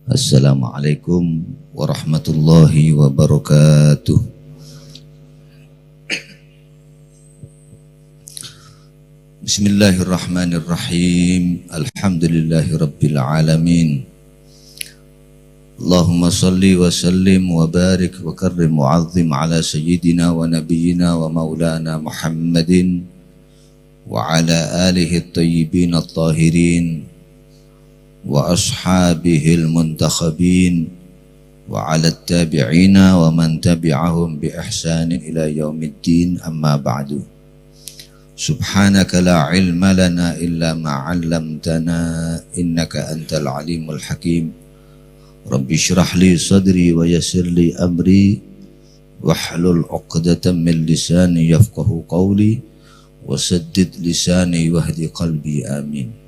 Assalamualaikum warahmatullahi wabarakatuh. Bismillahirrahmanirrahim. Alhamdulillahi rabbil alamin. Allahumma salli wa sallim wa barik wa karrim wa azim ala sayyidina wa nabiyyina wa maulana Muhammadin wa ala alihi at-tayyibin at-tahirin wa ashabihil muntakhabin wa ala tabi'ina wa man tabi'ahum bi ihsanin ila yaumiddin, amma ba'du. Subhanaka la ilma lana illa ma 'allamtana innaka antal alimul hakim. Rabbi shrah li sadri wa yassir li amri wahlul 'uqdatam min lisani yafqahu qawli wa saddid lisani wahdi qalbi, amin.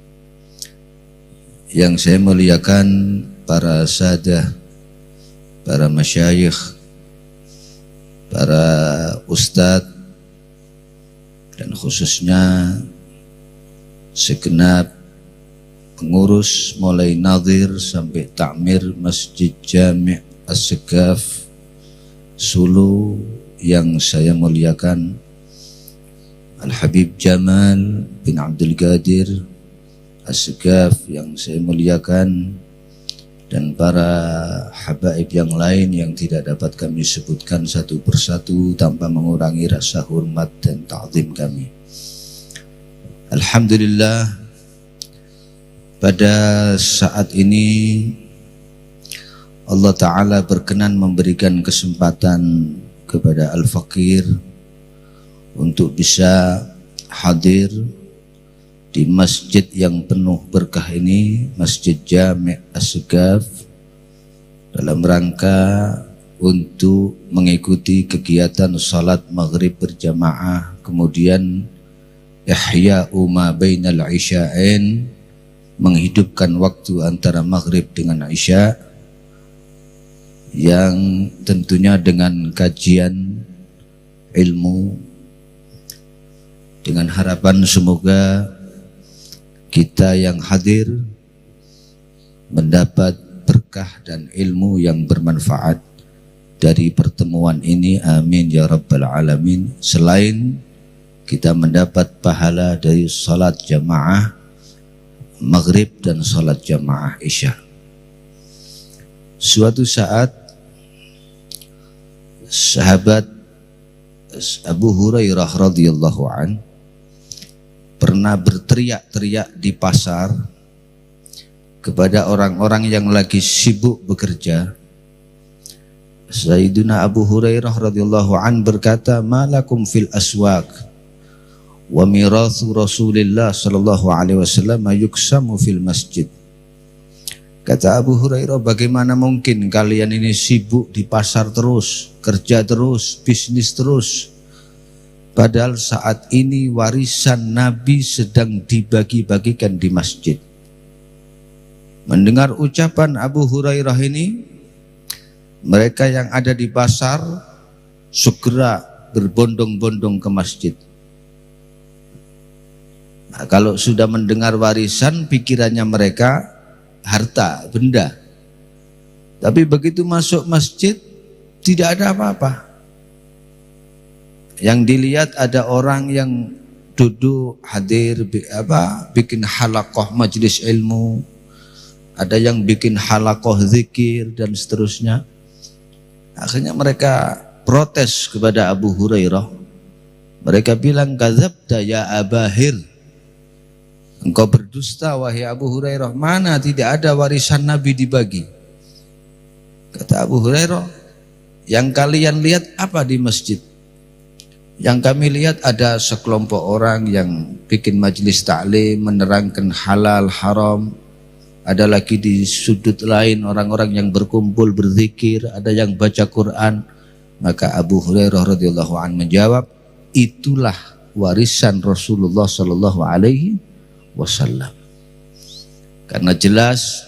Yang saya muliakan para sadah, para masyayikh, para ustadz, dan khususnya segenap pengurus mulai nadhir sampai takmir Masjid Jami' As-Segaf Sulu yang saya muliakan, Al-Habib Jamal bin Abdul Qadir As-Segaf yang saya muliakan, dan para habaib yang lain yang tidak dapat kami sebutkan satu persatu tanpa mengurangi rasa hormat dan ta'zim kami. Alhamdulillah, pada saat ini Allah Ta'ala berkenan memberikan kesempatan kepada Al-Faqir untuk bisa hadir di masjid yang penuh berkah ini, Masjid Jami' As-Segaf, dalam rangka untuk mengikuti kegiatan salat maghrib berjamaah, kemudian ihya'u ma bainal isya'ain, menghidupkan waktu antara maghrib dengan isya, yang tentunya dengan kajian ilmu, dengan harapan semoga kita yang hadir mendapat berkah dan ilmu yang bermanfaat dari pertemuan ini, amin ya rabbal alamin. Selain kita mendapat pahala dari salat jamaah maghrib dan salat jamaah isya. Suatu saat sahabat Abu Hurairah radhiyallahu anhu pernah berteriak-teriak di pasar kepada orang-orang yang lagi sibuk bekerja. Sayyidina Abu Hurairah radhiyallahu an berkata, "Malakum fil aswaq wa mirathu Rasulillah sallallahu alaihi wasallam yuksamu fil masjid." Kata Abu Hurairah, bagaimana mungkin kalian ini sibuk di pasar terus, kerja terus, bisnis terus, padahal saat ini warisan Nabi sedang dibagi-bagikan di masjid. Mendengar ucapan Abu Hurairah ini, mereka yang ada di pasar segera berbondong-bondong ke masjid. Nah, kalau sudah mendengar warisan, pikirannya mereka harta, benda. Tapi begitu masuk masjid, tidak ada apa-apa. Yang dilihat ada orang yang duduk hadir bikin halaqah majelis ilmu, ada yang bikin halaqah zikir dan seterusnya. Akhirnya mereka protes kepada Abu Hurairah. Mereka bilang, "Kadzabta ya Abahir." Engkau berdusta wahai Abu Hurairah, mana tidak ada warisan Nabi dibagi. Kata Abu Hurairah, yang kalian lihat apa di masjid? Yang kami lihat ada sekelompok orang yang bikin majelis ta'lim, menerangkan halal haram. Ada lagi di sudut lain orang-orang yang berkumpul berzikir, ada yang baca Quran. Maka Abu Hurairah radhiyallahu anhu menjawab, itulah warisan Rasulullah sallallahu alaihi wasallam. Karena jelas,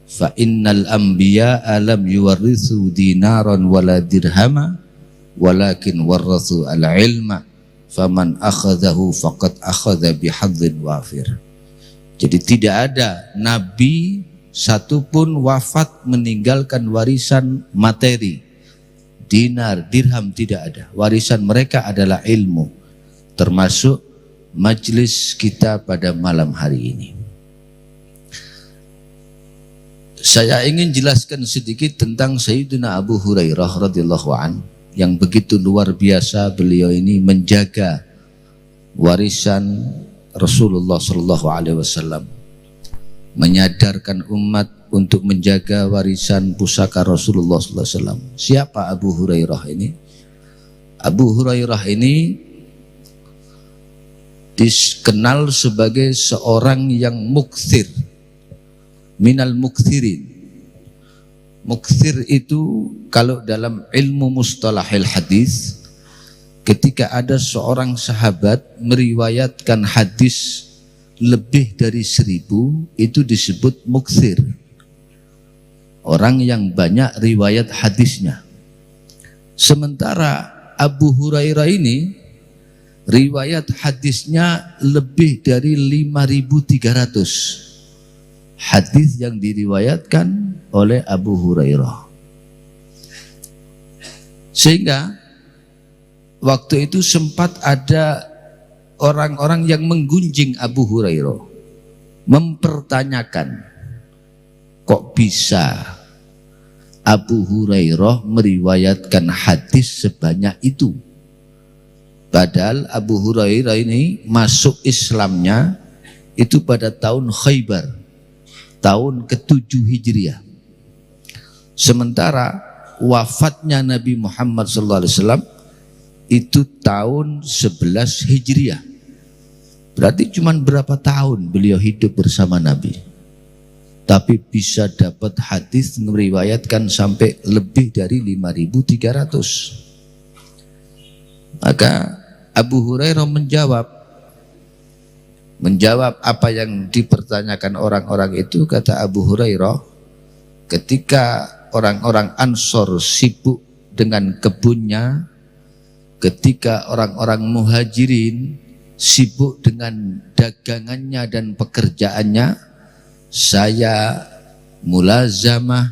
fa innal anbiya lam yuwarrithu dinaran wala dirhama walakin warathu al-ilma faman akhadhahu faqad akhadha bihadzin wafir. Jadi tidak ada nabi satu pun wafat meninggalkan warisan materi, dinar, dirham, tidak ada. Warisan mereka adalah ilmu, termasuk majlis kita pada malam hari ini. Saya ingin jelaskan sedikit tentang Sayyidina Abu Hurairah radhiyallahu an, yang begitu luar biasa beliau ini menjaga warisan Rasulullah sallallahu alaihi wasallam, menyadarkan umat untuk menjaga warisan pusaka Rasulullah sallallahu alaihi wasallam. Siapa Abu Hurairah ini? Abu Hurairah ini dikenal sebagai seorang yang mukthir, minal mukthirin. Mukthir itu kalau dalam ilmu mustalahil hadis, ketika ada seorang sahabat meriwayatkan hadis lebih dari 1000, itu disebut mukthir, orang yang banyak riwayat hadisnya. Sementara Abu Hurairah ini riwayat hadisnya lebih dari 5.300 hadis yang diriwayatkan oleh Abu Hurairah. Sehingga waktu itu sempat ada orang-orang yang menggunjing Abu Hurairah, mempertanyakan, kok bisa Abu Hurairah meriwayatkan hadis sebanyak itu? Padahal Abu Hurairah ini masuk Islamnya itu pada tahun Khaybar, tahun ke-7 Hijriah. Sementara wafatnya Nabi Muhammad SAW itu tahun 11 Hijriah. Berarti cuma berapa tahun beliau hidup bersama Nabi, tapi bisa dapat hadis meriwayatkan sampai lebih dari 5.300. Maka Abu Hurairah menjawab apa yang dipertanyakan orang-orang itu. Kata Abu Hurairah, ketika orang-orang Ansor sibuk dengan kebunnya, ketika orang-orang Muhajirin sibuk dengan dagangannya dan pekerjaannya, saya mulazamah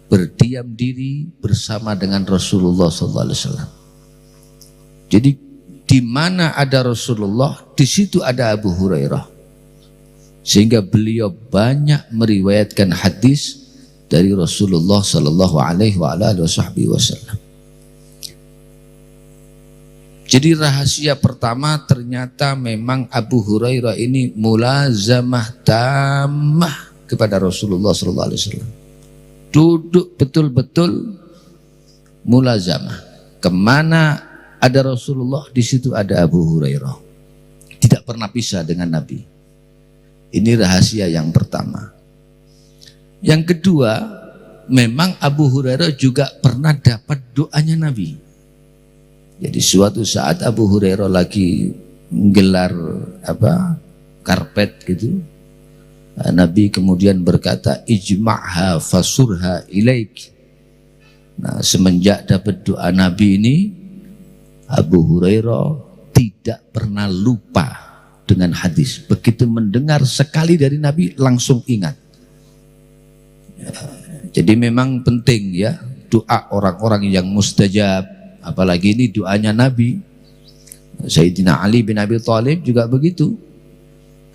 berdiam diri bersama dengan Rasulullah SAW. Jadi di mana ada Rasulullah, di situ ada Abu Hurairah. Sehingga beliau banyak meriwayatkan hadis dari Rasulullah sallallahu alaihi wasallam. Jadi rahasia pertama ternyata memang Abu Hurairah ini mulazamah tammah kepada Rasulullah sallallahu alaihi wasallam. Duduk betul-betul mulazamah. Kemana ada Rasulullah, di situ ada Abu Hurairah. Tidak pernah pisah dengan Nabi. Ini rahasia yang pertama. Yang kedua, memang Abu Hurairah juga pernah dapat doanya Nabi. Jadi suatu saat Abu Hurairah lagi menggelar karpet gitu. Nabi kemudian berkata, ijma'ha fasurha ilaik. Nah, semenjak dapat doa Nabi ini, Abu Hurairah tidak pernah lupa dengan hadis. Begitu mendengar sekali dari Nabi langsung ingat. Ya, jadi memang penting ya doa orang-orang yang mustajab. Apalagi ini doanya Nabi. Sayyidina Ali bin Abi Thalib juga begitu.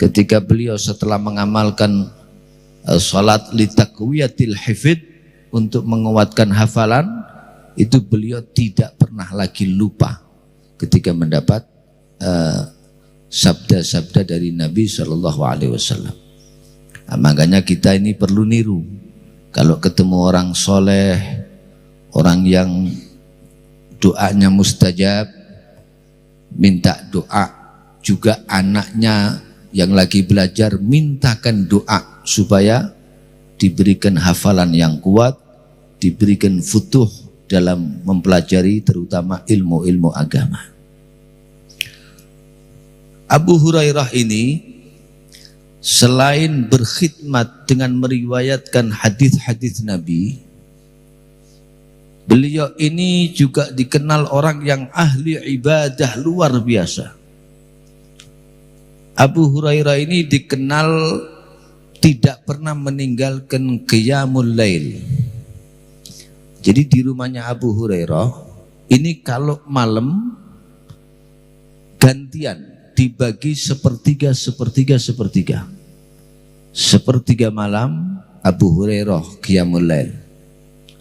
Ketika beliau setelah mengamalkan salat li taqwiyatil hifdz, untuk menguatkan hafalan, itu beliau tidak pernah lagi lupa ketika mendapat sabda-sabda dari Nabi Shallallahu Alaihi Wasallam. Nah, makanya kita ini perlu niru. Kalau ketemu orang soleh, orang yang doanya mustajab, minta doa. Juga anaknya yang lagi belajar, mintakan doa supaya diberikan hafalan yang kuat, diberikan futuh dalam mempelajari terutama ilmu-ilmu agama. Abu Hurairah ini selain berkhidmat dengan meriwayatkan hadis-hadis Nabi, beliau ini juga dikenal orang yang ahli ibadah luar biasa. Abu Hurairah ini dikenal tidak pernah meninggalkan qiyamul lail. Jadi di rumahnya Abu Hurairah ini kalau malam gantian dibagi sepertiga. Sepertiga malam Abu Hurairah qiyamul lail.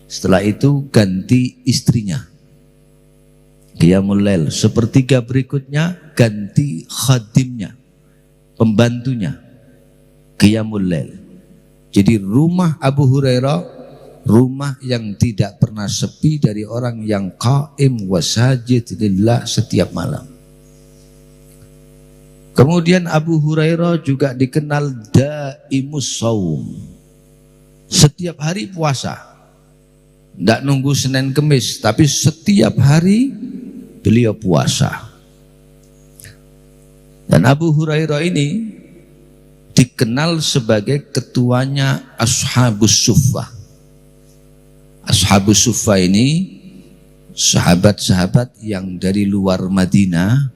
Setelah itu ganti istrinya qiyamul lail. Sepertiga berikutnya ganti khadimnya, pembantunya qiyamul lail. Jadi rumah Abu Hurairah rumah yang tidak pernah sepi dari orang yang qaim wasajid lillah setiap malam. Kemudian Abu Hurairah juga dikenal daimus shaum. Setiap hari puasa. Tidak nunggu Senin Kemis, tapi setiap hari beliau puasa. Dan Abu Hurairah ini dikenal sebagai ketuanya Ashabus Suffah. Ashabus Suffah ini sahabat-sahabat yang dari luar Madinah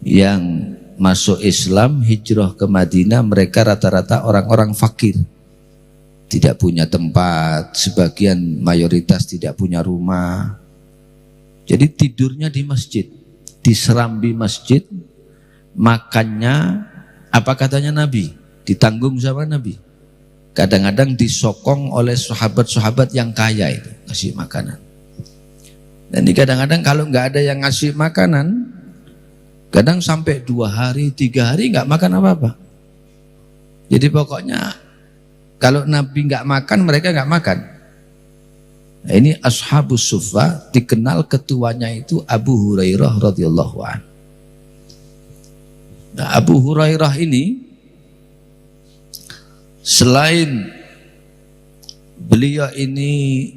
yang masuk Islam, hijrah ke Madinah. Mereka rata-rata orang-orang fakir, tidak punya tempat, sebagian mayoritas tidak punya rumah. Jadi tidurnya di masjid, di serambi masjid. Makannya apa katanya Nabi, ditanggung sama Nabi. Kadang-kadang disokong oleh sahabat-sahabat yang kaya itu ngasih makanan. Dan kadang-kadang kalau nggak ada yang ngasih makanan, kadang sampai 2 hari, 3 hari nggak makan apa-apa. Jadi pokoknya kalau Nabi nggak makan, mereka nggak makan. Nah, ini Ashabus Suffah, dikenal ketuanya itu Abu Hurairah radhiyallahu anhu. Nah, Abu Hurairah ini selain beliau ini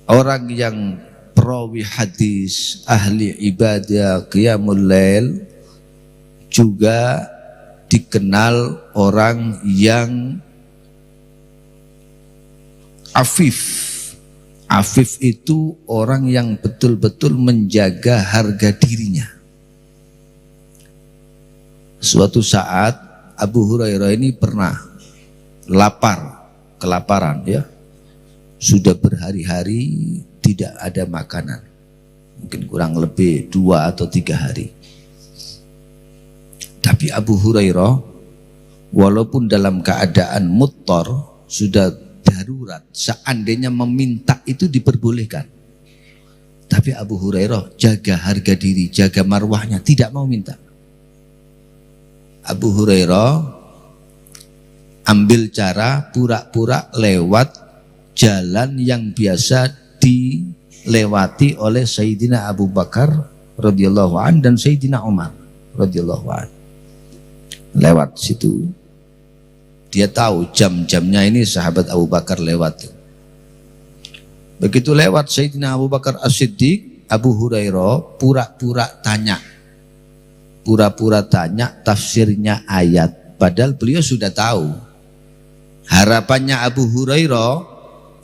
orang yang perawi hadis, ahli ibadah, qiyamul lail, juga dikenal orang yang afif. Afif itu orang yang betul-betul menjaga harga dirinya. Suatu saat Abu Hurairah ini pernah kelaparan ya. Sudah berhari-hari tidak ada makanan. Mungkin kurang lebih 2 atau 3 hari. Tapi Abu Hurairah walaupun dalam keadaan muttar, sudah darurat, seandainya meminta itu diperbolehkan. Tapi Abu Hurairah jaga harga diri, jaga marwahnya, tidak mau minta. Abu Hurairah ambil cara pura-pura lewat jalan yang biasa dilewati oleh Sayyidina Abu Bakar radhiyallahu an dan Sayyidina Umar radhiyallahu an. Lewat situ. Dia tahu jam-jamnya ini sahabat Abu Bakar lewat. Begitu lewat Sayyidina Abu Bakar As-Siddiq, Abu Hurairah pura-pura tanya tafsirnya ayat, padahal beliau sudah tahu. Harapannya Abu Hurairah,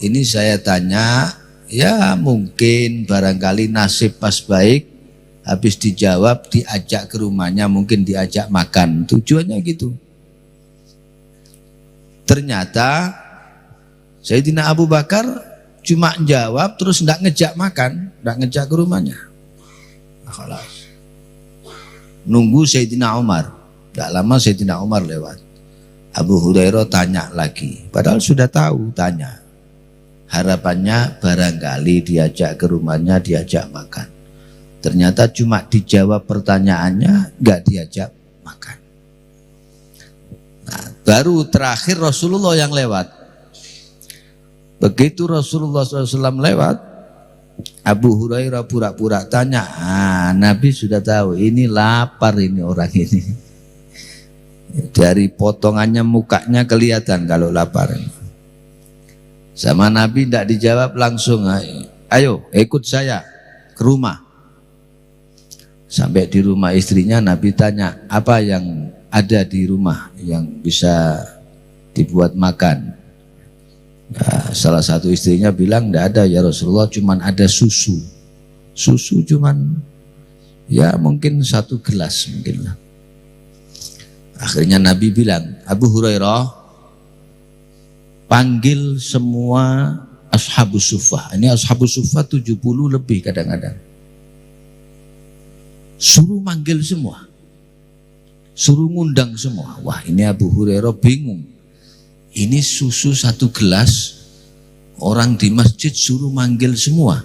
ini saya tanya, ya mungkin barangkali nasib pas baik, habis dijawab diajak ke rumahnya, mungkin diajak makan, tujuannya gitu. Ternyata Sayyidina Abu Bakar cuma jawab terus enggak ngejak makan, enggak ngejak ke rumahnya. Nah, nunggu Sayyidina Umar. Tidak lama Sayyidina Umar lewat. Abu Hurairah tanya lagi, padahal sudah tahu, tanya. Harapannya barangkali diajak ke rumahnya, diajak makan. Ternyata cuma dijawab pertanyaannya, nggak diajak makan. Nah, baru terakhir Rasulullah yang lewat. Begitu Rasulullah SAW lewat, Abu Hurairah pura-pura tanya, Nabi sudah tahu ini lapar ini orang ini. Dari potongannya mukanya kelihatan kalau lapar. Sama Nabi tidak dijawab langsung, ayo ikut saya ke rumah. Sampai di rumah istrinya Nabi tanya, apa yang ada di rumah yang bisa dibuat makan? Nah, salah satu istrinya bilang, tidak ada ya Rasulullah, cuman ada susu. Susu cuman ya mungkin 1 gelas mungkin lah. Akhirnya Nabi bilang, Abu Hurairah, panggil semua ashabus suffah. Ini ashabus suffah 70 lebih kadang-kadang. Suruh manggil semua. Suruh ngundang semua. Wah, ini Abu Hurairah bingung. Ini susu 1 gelas, orang di masjid suruh manggil semua.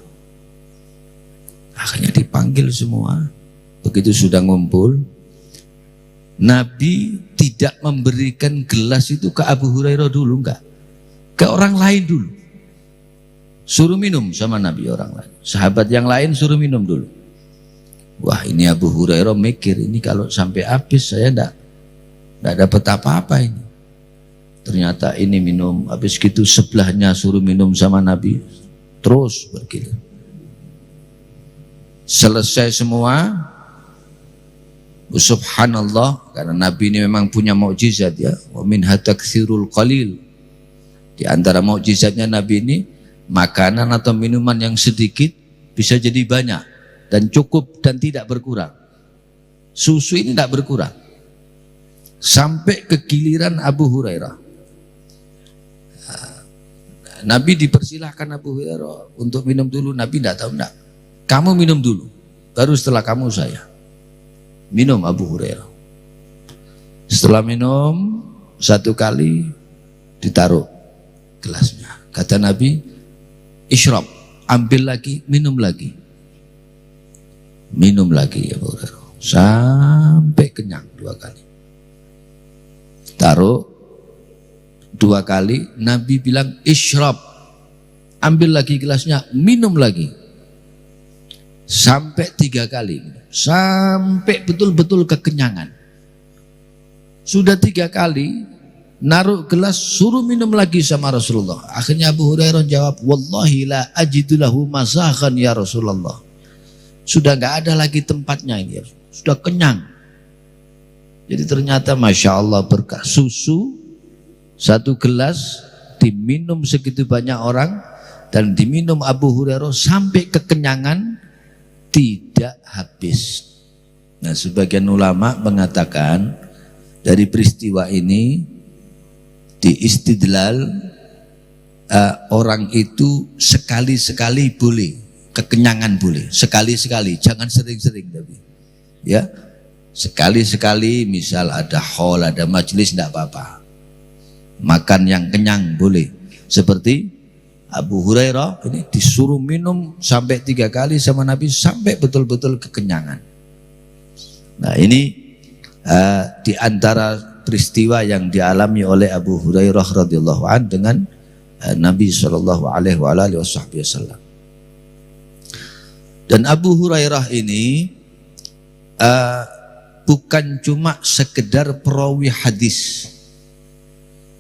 Akhirnya dipanggil semua. Begitu sudah ngumpul, Nabi tidak memberikan gelas itu ke Abu Hurairah dulu, enggak. Ke orang lain dulu. Suruh minum sama Nabi orang lain. Sahabat yang lain suruh minum dulu. Wah, ini Abu Hurairah mikir, ini kalau sampai habis saya enggak dapat apa-apa ini. Ternyata ini minum, habis gitu sebelahnya suruh minum sama Nabi. Terus bergilir. Selesai semua, subhanallah, karena Nabi ini memang punya mukjizat ya. Wa min hataktsirul qalil. Di antara mukjizatnya Nabi ini, makanan atau minuman yang sedikit bisa jadi banyak dan cukup dan tidak berkurang. Susu ini tidak berkurang. Sampai ke giliran Abu Hurairah. Nabi dipersilahkan Abu Hurairah untuk minum dulu. Nabi tidak tahu, enggak. Kamu minum dulu, baru setelah kamu saya. Minum Abu Hurairah. Setelah minum 1 kali, ditaruh gelasnya. Kata Nabi, isyrab, ambil lagi, minum lagi. Minum lagi Abu Hurairah. Sampai kenyang 2 kali. Taruh 2 kali, Nabi bilang isyrab, ambil lagi gelasnya, minum lagi. Sampai 3 kali, sampai betul-betul kekenyangan. Sudah 3 kali, naruh gelas, suruh minum lagi sama Rasulullah. Akhirnya Abu Hurairah jawab, wallahi la ajidulahu mazakhan ya Rasulullah. Sudah gak ada lagi tempatnya ini, sudah kenyang. Jadi ternyata Masya Allah berkah, susu 1 gelas diminum segitu banyak orang, dan diminum Abu Hurairah sampai kekenyangan, tidak habis. Nah, sebagian ulama mengatakan dari peristiwa ini diistidlal, orang itu sekali-sekali boleh, kekenyangan boleh, sekali-sekali, jangan sering-sering tapi. Ya, sekali-sekali, misal ada hall, ada majelis, tidak apa-apa. Makan yang kenyang boleh. Seperti Abu Hurairah ini disuruh minum sampai 3 kali sama Nabi sampai betul-betul kekenyangan. Nah, ini di antara peristiwa yang dialami oleh Abu Hurairah radhiyallahu an dengan Nabi sallallahu alaihi wasallam. Dan Abu Hurairah ini bukan cuma sekedar perawi hadis,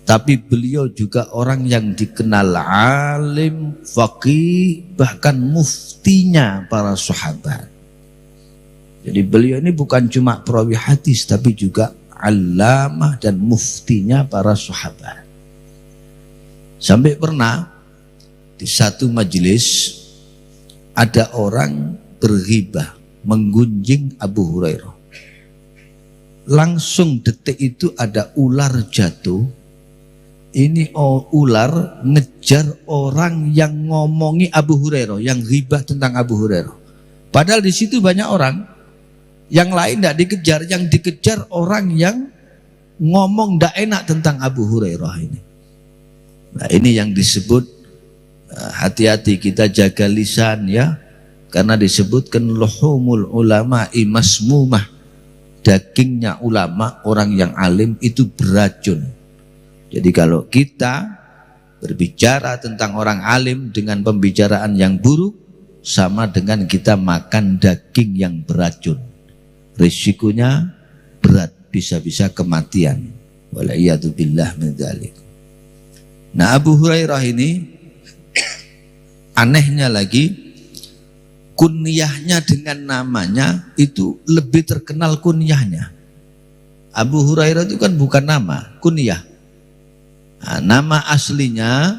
tapi beliau juga orang yang dikenal alim, faqih, bahkan muftinya para sahabat. Jadi beliau ini bukan cuma perawi hadis, tapi juga alamah dan muftinya para sahabat. Sampai pernah di satu majelis ada orang berghibah, menggunjing Abu Hurairah. Langsung detik itu ada ular jatuh. Ini ular ngejar orang yang ngomongi Abu Hurairah, yang ghibah tentang Abu Hurairah. Padahal di situ banyak orang, yang lain tidak dikejar, yang dikejar orang yang ngomong tidak enak tentang Abu Hurairah ini. Nah, ini yang disebut hati-hati kita jaga lisan ya, karena disebutkan luhumul ulama imasmumah, dagingnya ulama, orang yang alim itu beracun. Jadi kalau kita berbicara tentang orang alim dengan pembicaraan yang buruk, sama dengan kita makan daging yang beracun. Risikonya berat, bisa-bisa kematian. Wala'iyatubillah min dzalik. Nah, Abu Hurairah ini anehnya lagi, kunyahnya dengan namanya itu lebih terkenal kunyahnya. Abu Hurairah itu kan bukan nama, kunyah. Nah, nama aslinya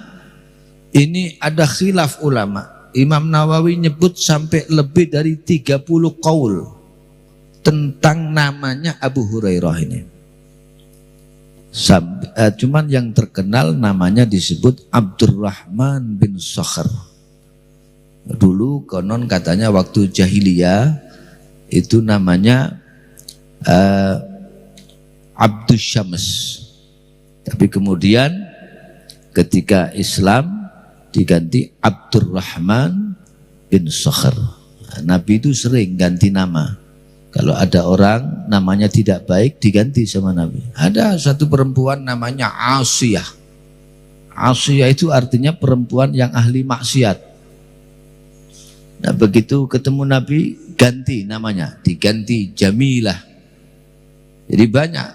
ini ada khilaf ulama. Imam Nawawi nyebut sampai lebih dari 30 qaul tentang namanya Abu Hurairah ini. Cuman yang terkenal namanya disebut Abdurrahman bin Sakhr. Dulu konon katanya waktu jahiliyah itu namanya Abdus Syams. Tapi kemudian ketika Islam diganti Abdurrahman bin Sakhr. Nabi itu sering ganti nama. Kalau ada orang namanya tidak baik diganti sama Nabi. Ada satu perempuan namanya Asiyah. Asiyah itu artinya perempuan yang ahli maksiat. Nah begitu ketemu Nabi ganti namanya, diganti Jamilah. Jadi banyak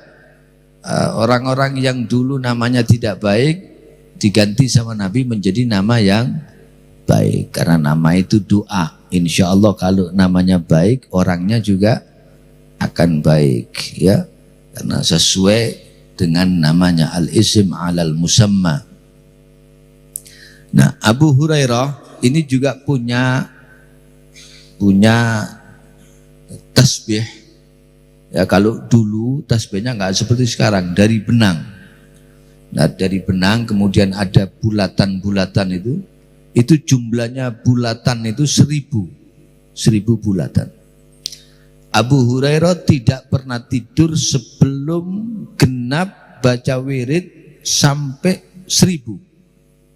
orang-orang yang dulu namanya tidak baik diganti sama Nabi menjadi nama yang baik. Karena nama itu doa. Insya Allah kalau namanya baik, orangnya juga akan baik, ya. Karena sesuai dengan namanya al-ism alal musamma. Nah, Abu Hurairah ini juga punya tasbih. Ya, kalau dulu tasbihnya nggak seperti sekarang, dari benang. Nah, dari benang kemudian ada bulatan-bulatan itu jumlahnya bulatan itu 1000 bulatan. Abu Hurairah tidak pernah tidur sebelum genap baca wirid sampai 1000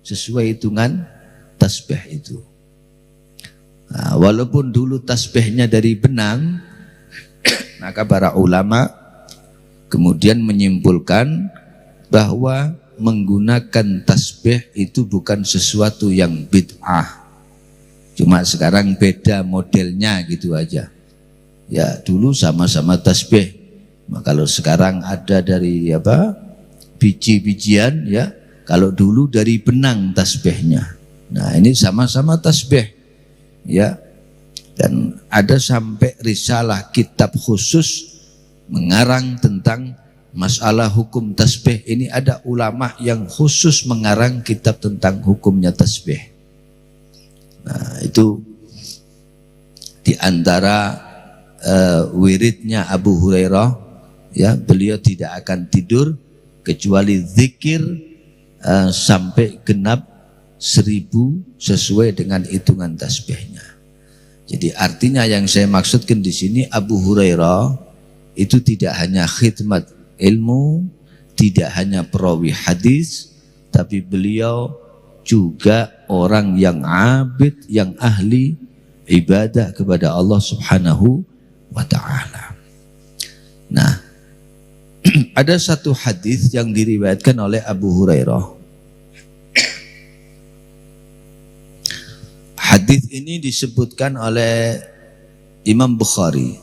sesuai hitungan tasbih itu. Nah, walaupun dulu tasbihnya dari benang, maka para ulama kemudian menyimpulkan bahwa menggunakan tasbih itu bukan sesuatu yang bid'ah. Cuma sekarang beda modelnya gitu aja. Ya dulu sama-sama tasbih. Nah, kalau sekarang ada dari biji-bijian, ya. Kalau dulu dari benang tasbihnya. Nah ini sama-sama tasbih, ya. Dan ada sampai risalah kitab khusus mengarang tentang masalah hukum tasbih. Ini ada ulama yang khusus mengarang kitab tentang hukumnya tasbih. Nah itu diantara wiridnya Abu Hurairah, ya, beliau tidak akan tidur kecuali zikir sampai genap 1000 sesuai dengan hitungan tasbihnya. Jadi artinya yang saya maksudkan di sini, Abu Hurairah itu tidak hanya khidmat ilmu, tidak hanya perawi hadis, tapi beliau juga orang yang abid, yang ahli ibadah kepada Allah Subhanahu wa ta'ala. Nah, ada satu hadis yang diriwayatkan oleh Abu Hurairah. Hadis ini disebutkan oleh Imam Bukhari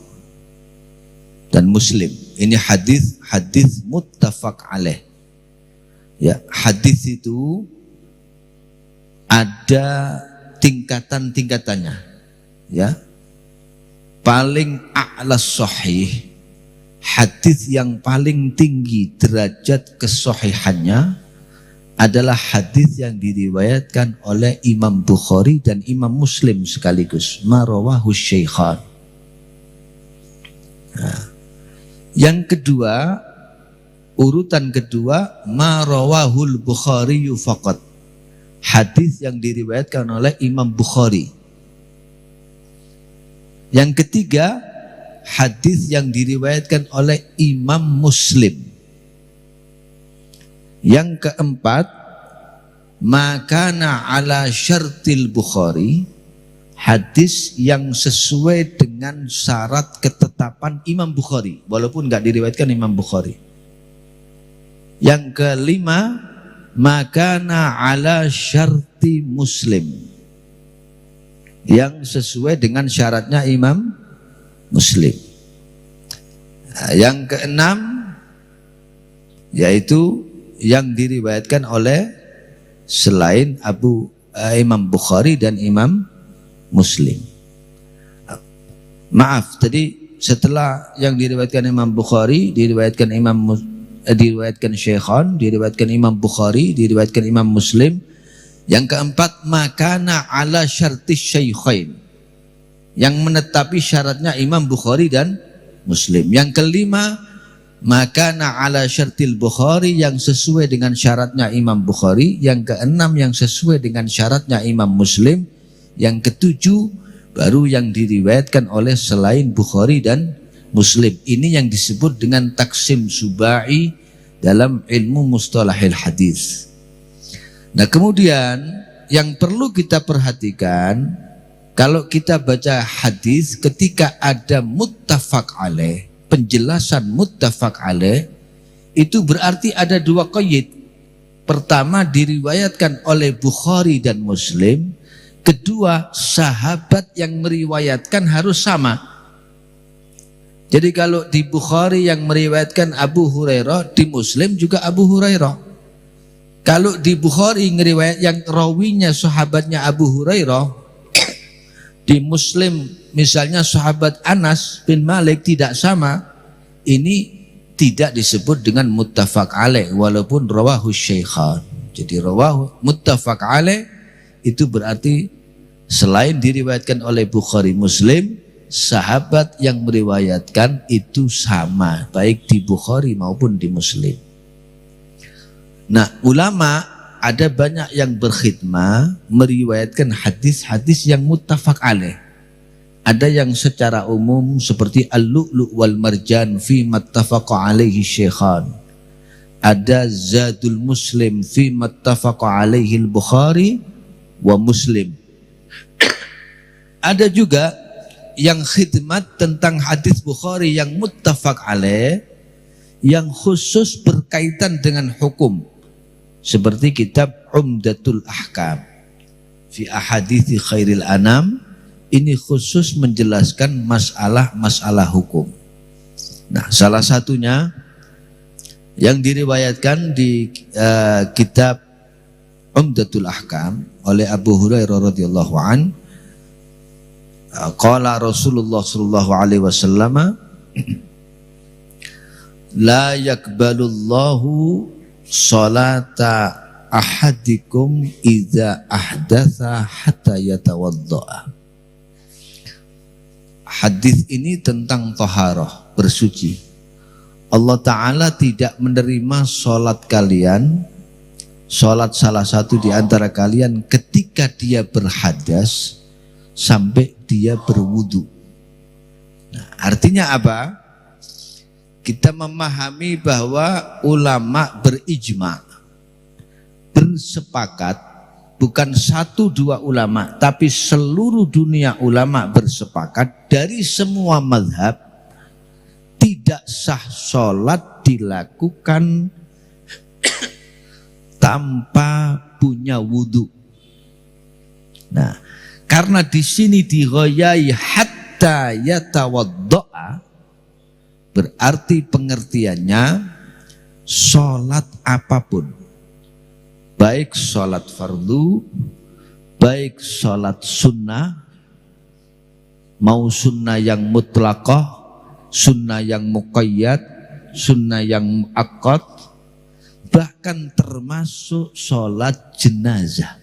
dan Muslim. Ini hadis muttafaq alaih. Ya, hadis itu ada tingkatan-tingkatannya. Ya. Paling a'la sahih, hadis yang paling tinggi derajat kesahihannya adalah hadis yang diriwayatkan oleh Imam Bukhari dan Imam Muslim sekaligus, marawahu syaikhan. Nah, yang kedua, urutan kedua, marawahul Bukhari faqat, hadis yang diriwayatkan oleh Imam Bukhari. Yang ketiga, hadis yang diriwayatkan oleh Imam Muslim. Yang keempat, makana ala syartil Bukhari, hadis yang sesuai dengan syarat ketetapan Imam Bukhari, walaupun nggak diriwayatkan Imam Bukhari. Yang kelima, makana ala syarti Muslim, yang sesuai dengan syaratnya Imam Muslim. Nah, yang keenam, yaitu yang diriwayatkan oleh selain Imam Bukhari dan Imam Muslim. Maaf, tadi setelah yang diriwayatkan Imam Bukhari, diriwayatkan Syaikhan, diriwayatkan Imam Bukhari, diriwayatkan Imam Muslim. Yang keempat, makana ala syartis syaikhain, yang menetapi syaratnya Imam Bukhari dan Muslim. Yang kelima, Maka ala syartil Bukhari, yang sesuai dengan syaratnya Imam Bukhari. Yang keenam yang sesuai dengan syaratnya Imam Muslim. Yang ketujuh baru yang diriwayatkan oleh selain Bukhari dan Muslim. Ini yang disebut dengan taksim subai dalam ilmu mustalahil hadis. Nah kemudian yang perlu kita perhatikan, kalau kita baca hadis ketika ada muttafaq alaih, penjelasan muttafaq alaih, itu berarti ada dua qaid. Pertama, diriwayatkan oleh Bukhari dan Muslim. Kedua, sahabat yang meriwayatkan harus sama. Jadi kalau di Bukhari yang meriwayatkan Abu Hurairah, di Muslim juga Abu Hurairah. Kalau di Bukhari ngeriwayat yang rawinya sahabatnya Abu Hurairah, di Muslim misalnya sahabat Anas bin Malik tidak sama, ini tidak disebut dengan muttafaq alaih walaupun rawahu syaikhan. Jadi rawahu muttafaq alaih itu berarti selain diriwayatkan oleh Bukhari Muslim, sahabat yang meriwayatkan itu sama baik di Bukhari maupun di Muslim. Nah, ulama ada banyak yang berkhidmah meriwayatkan hadis-hadis yang muttafaq alaih. Ada yang secara umum seperti al-lu'lu' wal marjan fi mattafaqa alaihi syaikhan. Ada zadul muslim fi mattafaqa alaihi al-Bukhari wa Muslim. Ada juga yang khidmat tentang hadis Bukhari yang muttafaq alaih, yang khusus berkaitan dengan hukum. Seperti kitab Umdatul Ahkam fi ahadithi khairil anam, ini khusus menjelaskan masalah-masalah hukum. Nah, salah satunya yang diriwayatkan di kitab Umdatul Ahkam oleh Abu Hurairah radhiyallahu an, qala Rasulullah sallallahu alaihi wasallam, la yakbalullahu salata ahadikum idza ahdatsa hatta yatawaddaa. Hadis ini tentang taharah, bersuci. Allah Ta'ala tidak menerima sholat kalian, sholat salah satu di antara kalian ketika dia berhadas sampai dia berwudu. Nah, artinya apa? Kita memahami bahwa ulama berijma, bersepakat, bukan satu dua ulama, tapi seluruh dunia ulama bersepakat dari semua mazhab, tidak sah sholat dilakukan tanpa punya wudu. Nah, karena di sini dighoyai hatta yatawaddo'a, berarti pengertiannya sholat apapun, baik sholat fardu, baik sholat sunnah, mau sunnah yang mutlaqah, sunnah yang muqayyad, sunnah yang muakkad, bahkan termasuk sholat jenazah.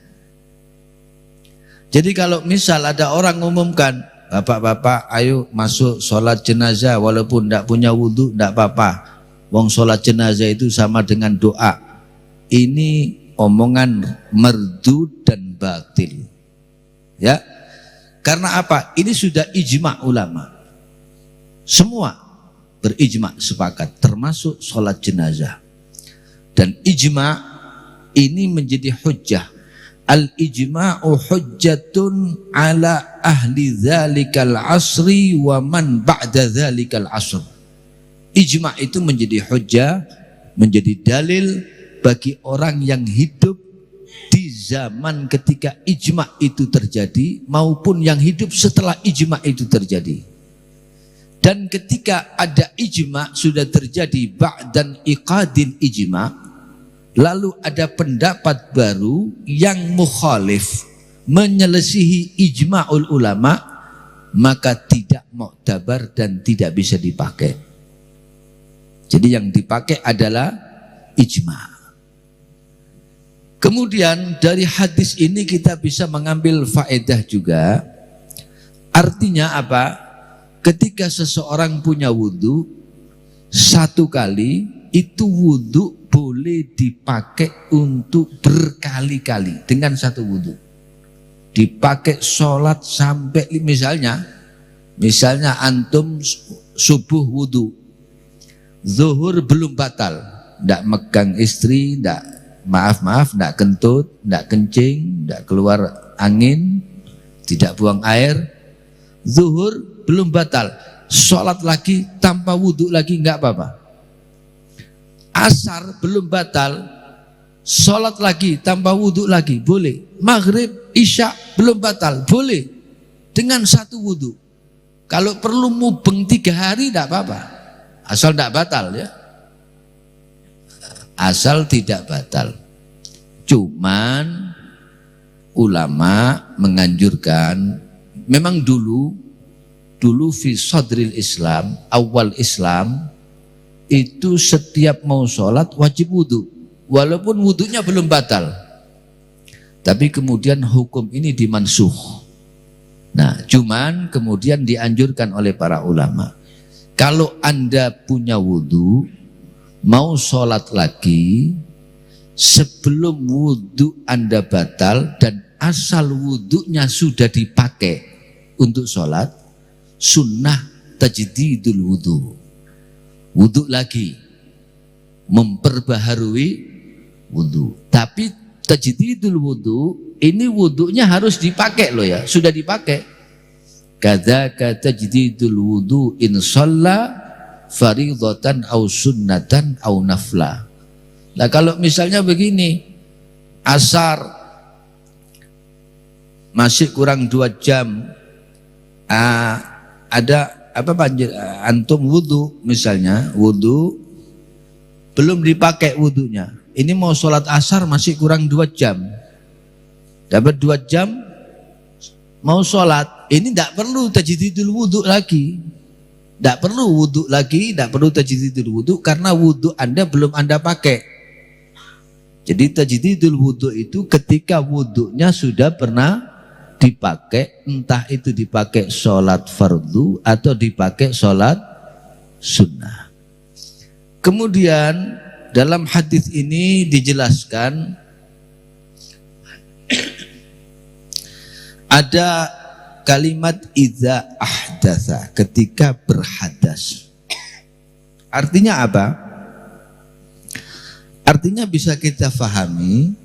Jadi kalau misal ada orang mengumumkan, bapak-bapak ayo masuk sholat jenazah walaupun tidak punya wudhu, tidak apa-apa, wong sholat jenazah itu sama dengan doa. Ini omongan merdu dan batil, ya. Karena apa? Ini sudah ijma ulama, semua berijma sepakat, termasuk sholat jenazah. Dan ijma ini menjadi hujjah. Al-ijma'u hujjatun ala ahli dzalikal asri wa man ba'da dzalikal asr. Ijma' itu menjadi hujjah, menjadi dalil bagi orang yang hidup di zaman ketika ijma' itu terjadi maupun yang hidup setelah ijma' itu terjadi. Dan ketika ada ijma' sudah terjadi ba'dan iqadil ijma', lalu ada pendapat baru yang mukhalif, menyelisihi ijma'ul ulama, maka tidak mu'tabar dan tidak bisa dipakai. Jadi yang dipakai adalah ijma'. Kemudian dari hadis ini kita bisa mengambil faedah juga. Artinya apa? Ketika seseorang punya wudu, satu kali itu wudhu boleh dipakai untuk berkali-kali dengan satu wudhu. Dipakai sholat sampai misalnya antum subuh wudhu, zuhur belum batal, ndak megang istri, ndak kentut, ndak kencing, ndak keluar angin, tidak buang air, zuhur belum batal, sholat lagi tanpa wudhu lagi nggak apa-apa. Asar belum batal, sholat lagi tanpa wudhu lagi boleh. Maghrib, isya belum batal, boleh dengan satu wudhu. Kalau perlu mubeng 3 hari tidak apa-apa, asal tidak batal ya, asal tidak batal. Cuman ulama menganjurkan, memang dulu fi sadril Islam, awal Islam itu setiap mau sholat wajib wudhu, walaupun wudhunya belum batal. Tapi kemudian hukum ini dimansuh. Nah, cuman kemudian dianjurkan oleh para ulama, kalau Anda punya wudhu, mau sholat lagi, sebelum wudhu Anda batal dan asal wudhunya sudah dipakai untuk sholat, sunnah tajdidul wudhu. Wudhu lagi, memperbaharui wudhu. Tapi tajdidul wudhu, ini wudhunya harus dipakai loh ya, sudah dipakai. Kadzaka tajdidul wudhu in shalla faridatan au sunnatan au nafla. Nah kalau misalnya begini, asar masih kurang 2 jam, ada antum wudhu, misalnya wudhu belum dipakai wudhunya, ini mau sholat asar masih kurang 2 jam, dapat 2 jam mau sholat, ini tidak perlu tajdidul wudhu lagi, tidak perlu wudhu lagi, tidak perlu tajdidul wudhu, karena wudhu Anda belum Anda pakai. Jadi tajdidul wudhu itu ketika wudhunya sudah pernah dipakai, entah itu dipakai sholat fardu atau dipakai sholat sunnah. Kemudian dalam hadis ini dijelaskan ada kalimat idza ahdatsa, ketika berhadas. Artinya apa? Artinya bisa kita fahami,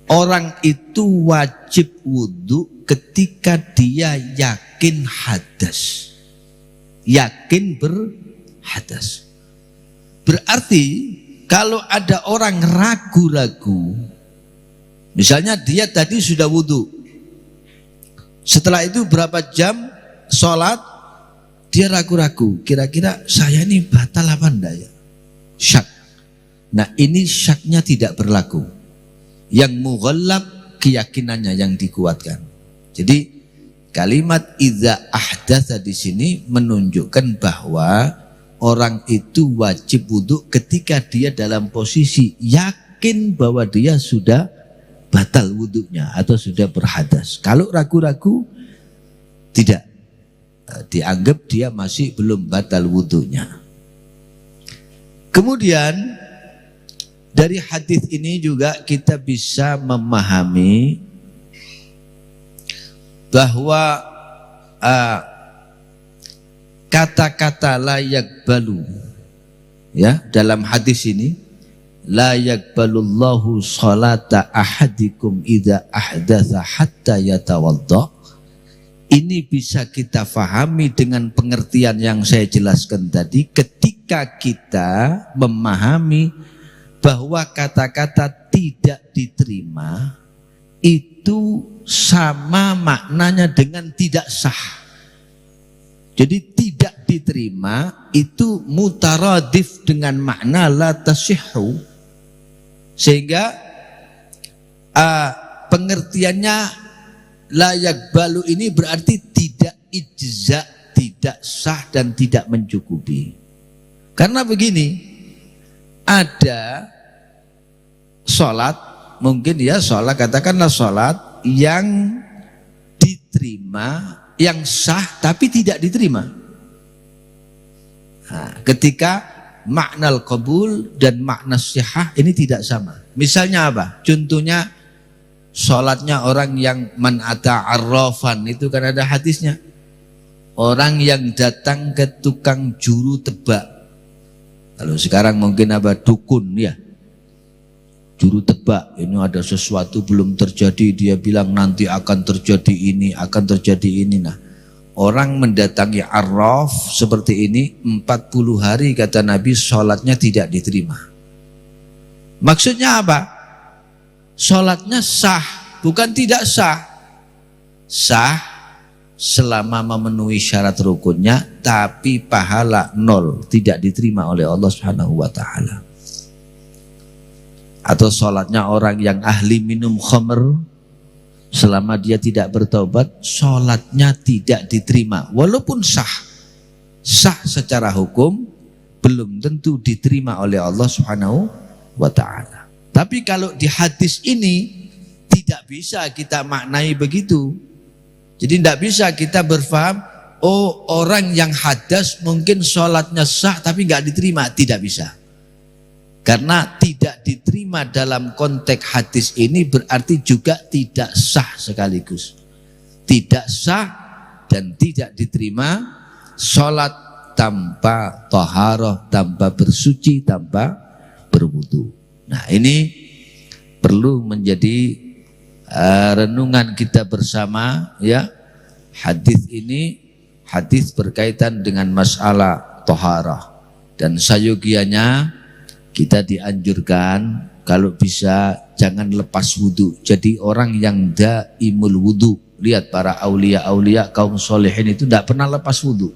orang itu wajib wudhu ketika dia yakin hadas, yakin berhadas. Berarti kalau ada orang ragu-ragu, misalnya dia tadi sudah wudhu, setelah itu berapa jam sholat, dia ragu-ragu, kira-kira saya ini batal apa enggak ya? Syak. Nah ini syaknya tidak berlaku. Yang mughallab keyakinannya yang dikuatkan. Jadi kalimat idza ahdatsa di sini menunjukkan bahwa orang itu wajib wudhu ketika dia dalam posisi yakin bahwa dia sudah batal wudhunya atau sudah berhadas. Kalau ragu-ragu, tidak, dianggap dia masih belum batal wudhunya. Kemudian dari hadis ini juga kita bisa memahami bahwa kata-kata la yakbalu, ya, dalam hadis ini la yakbalullahu salata ahadikum idza ahdatsa hatta yatawadda. Ini bisa kita fahami dengan pengertian yang saya jelaskan tadi, ketika kita memahami bahwa kata-kata tidak diterima itu sama maknanya dengan tidak sah. Jadi tidak diterima itu mutaradif dengan makna la tasihhu, sehingga pengertiannya la yakbalu ini berarti tidak ijza, tidak sah dan tidak mencukupi. Karena begini, ada sholat, mungkin ya sholat, katakanlah sholat yang diterima, yang sah tapi tidak diterima. Nah, ketika makna qabul dan makna sihah ini tidak sama. Misalnya apa? Contohnya sholatnya orang yang man ata arrafan, itu kan ada hadisnya. Orang yang datang ke tukang juru tebak. Kalau sekarang mungkin apa, dukun ya. Juru tebak, ini ada sesuatu belum terjadi, dia bilang nanti akan terjadi ini, akan terjadi ini. Nah, orang mendatangi arraf seperti ini 40 hari kata Nabi sholatnya tidak diterima. Maksudnya apa? Sholatnya sah, bukan tidak sah. Sah selama memenuhi syarat rukunnya, tapi pahala nol, tidak diterima oleh Allah Subhanahu wa ta'ala. Atau sholatnya orang yang ahli minum khamr, selama dia tidak bertobat, sholatnya tidak diterima. Walaupun sah secara hukum, belum tentu diterima oleh Allah Subhanahu wa ta'ala. Tapi kalau di hadis ini tidak bisa kita maknai begitu. Jadi tidak bisa kita berfaham, oh orang yang hadas mungkin sholatnya sah tapi nggak diterima. Tidak bisa. Karena tidak diterima dalam konteks hadis ini berarti juga tidak sah sekaligus. Tidak sah dan tidak diterima sholat tanpa taharah, tanpa bersuci, tanpa berwudu. Nah, ini perlu menjadi renungan kita bersama ya. Hadis ini hadis berkaitan dengan masalah taharah, dan sayogianya kita dianjurkan kalau bisa jangan lepas wudu. Jadi orang yang daimul wudu. Lihat para aulia-aulia kaum solehin itu tidak pernah lepas wudu.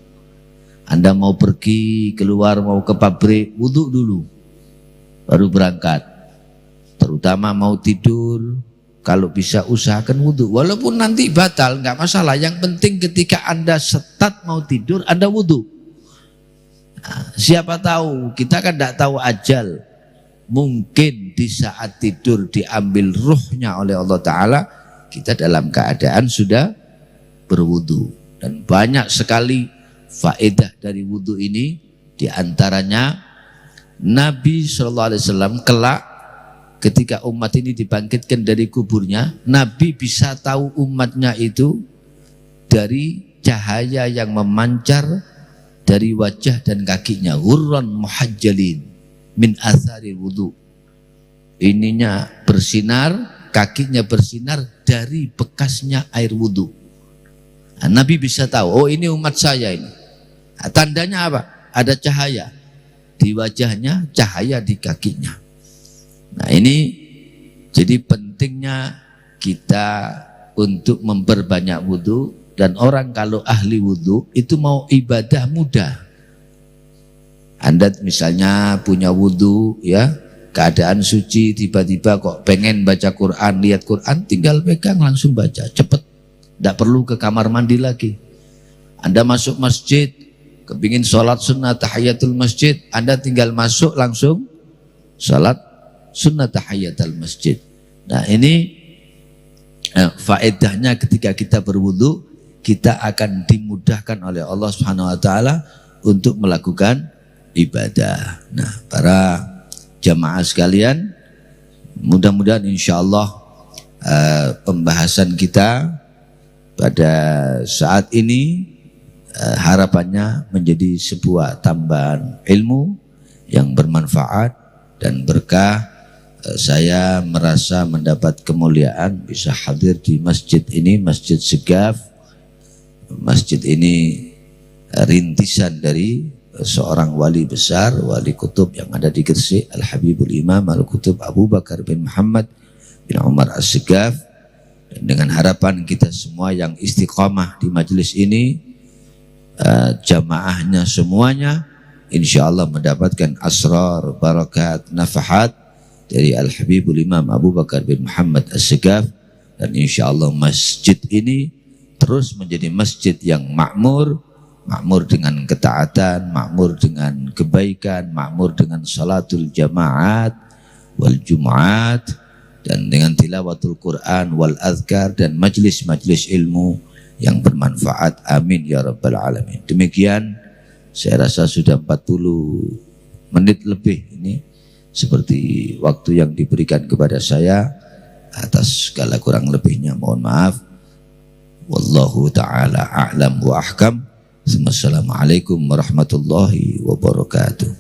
Anda mau pergi keluar, mau ke pabrik, wudu dulu baru berangkat. Terutama mau tidur, kalau bisa usahakan wudu. Walaupun nanti batal nggak masalah. Yang penting ketika Anda start mau tidur, Anda wudu. Nah, siapa tahu, kita kan tidak tahu ajal. Mungkin di saat tidur diambil ruhnya oleh Allah Ta'ala, kita dalam keadaan sudah berwudu. Dan banyak sekali faedah dari wudu ini. Di antaranya Nabi SAW kelak ketika umat ini dibangkitkan dari kuburnya, Nabi bisa tahu umatnya itu dari cahaya yang memancar dari wajah dan kakinya, ghurran muhajjalin min athari wudu. Ininya bersinar, kakinya bersinar dari bekasnya air wudu. Nah, Nabi bisa tahu, oh ini umat saya ini. Nah, tandanya apa? Ada cahaya di wajahnya, cahaya di kakinya. Nah, ini jadi pentingnya kita untuk memperbanyak wudu. Dan orang kalau ahli wudu itu mau ibadah mudah. Anda misalnya punya wudu ya, keadaan suci, tiba-tiba kok pengen baca Quran, lihat Quran, tinggal pegang langsung baca, cepet. Tidak perlu ke kamar mandi lagi. Anda masuk masjid, kepingin sholat sunnah tahiyatul masjid, Anda tinggal masuk langsung sholat sunnah tahiyatul masjid. Nah, ini faedahnya ketika kita berwudu, kita akan dimudahkan oleh Allah Subhanahu wa ta'ala untuk melakukan ibadah. Nah, para jamaah sekalian, mudah-mudahan insyaallah pembahasan kita pada saat ini harapannya menjadi sebuah tambahan ilmu yang bermanfaat dan berkah. Saya merasa mendapat kemuliaan bisa hadir di masjid ini, Masjid Segaf. Masjid ini rintisan dari seorang wali besar, wali kutub yang ada di Gresik, Al-Habibul Imam Al-Kutub Abu Bakar bin Muhammad bin Umar As-Segaf. Dan dengan harapan kita semua yang istiqamah di majelis ini, jamaahnya semuanya insya Allah mendapatkan asrar, barakat, nafahat dari Al-Habibul Imam Abu Bakar bin Muhammad As-Segaf. Dan insya Allah masjid ini terus menjadi masjid yang makmur, makmur dengan ketaatan, makmur dengan kebaikan, makmur dengan salatul jamaat wal jumaat, dan dengan tilawatul Quran wal azkar dan majlis-majlis ilmu yang bermanfaat. Amin ya rabbal alamin. Demikian, saya rasa sudah 40 menit lebih ini seperti waktu yang diberikan kepada saya. Atas segala kurang lebihnya mohon maaf. Wallahu ta'ala a'lam wa ahkam. Assalamualaikum warahmatullahi wabarakatuh.